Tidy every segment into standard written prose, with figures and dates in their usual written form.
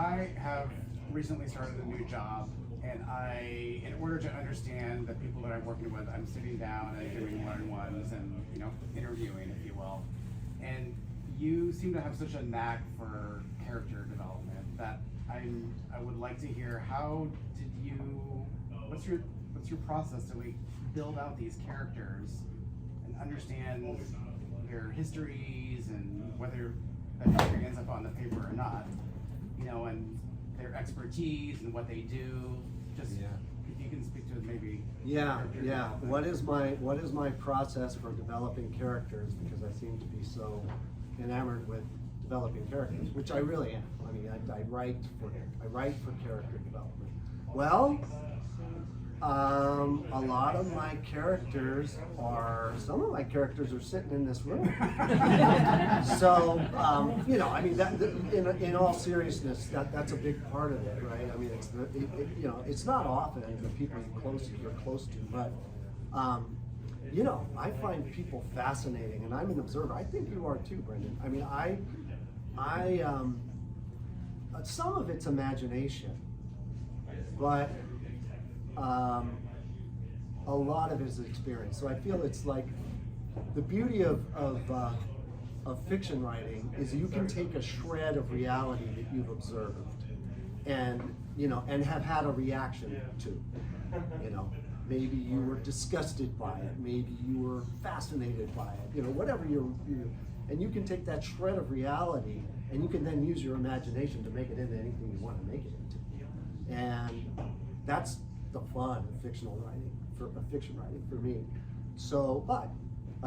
I have recently started a new job, and in order to understand the people that I'm working with, I'm sitting down and doing one-on-ones and, interviewing, if you will. And you seem to have such a knack for character development that I would like to hear, what's your process to build out these characters and understand their histories and whether that history ends up on the paper or not, and their expertise and what they do. Just if you can speak to it, maybe. Yeah. What is my process for developing characters? Because I seem to be so enamored with developing characters, which I really am. I mean, I write for character development. Well, a lot of my characters some of my characters are sitting in this room. So, I mean, in all seriousness, that's a big part of it, right? I mean, it's not often the people you're close to, but, I find people fascinating, and I'm an observer. I think you are too, Brendan. I mean, some of it's imagination, but a lot of it is experience. So I feel it's like the beauty of fiction writing is you can take a shred of reality that you've observed and have had a reaction to. Maybe you were disgusted by it, maybe you were fascinated by it, whatever and you can take that shred of reality and you can then use your imagination to make it into anything you want to make it into. And that's the fun of fiction writing for me. So, but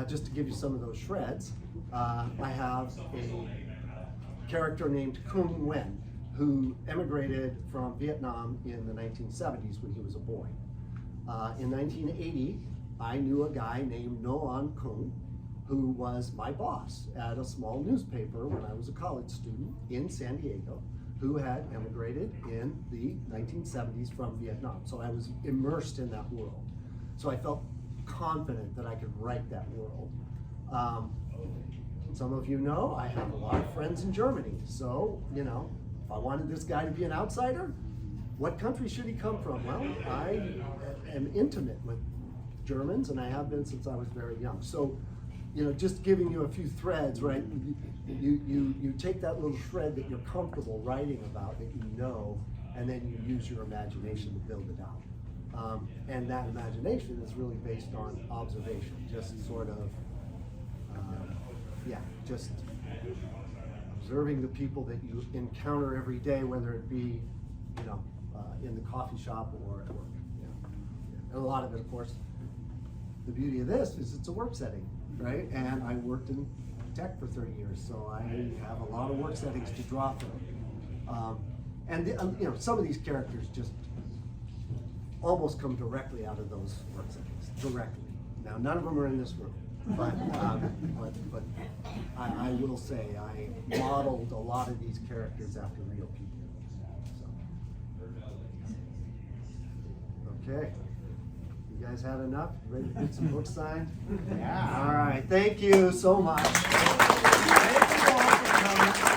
just to give you some of those shreds, I have a character named Kung Nguyen who emigrated from Vietnam in the 1970s when he was a boy. In 1980, I knew a guy named Noan Kung who was my boss at a small newspaper when I was a college student in San Diego, who had emigrated in the 1970s from Vietnam. So I was immersed in that world. So I felt confident that I could write that world. Some of you know I have a lot of friends in Germany. So, if I wanted this guy to be an outsider, what country should he come from? Well, I am intimate with Germans, and I have been since I was very young. So, just giving you a few threads, right? You take that little shred that you're comfortable writing about, that and then you use your imagination to build it out. And that imagination is really based on observation, just sort of, just observing the people that you encounter every day, whether it be, in the coffee shop or at work. And a lot of it, of course, the beauty of this is it's a work setting, right? And I worked in tech for 30 years, so I have a lot of work settings to draw from. Some of these characters just almost come directly out of those work settings, directly. Now, none of them are in this room, but I will say I modeled a lot of these characters after real people. So. Okay. You guys had enough? Ready to get some books signed? Yeah. All right. Thank you so much. Thank you all for coming.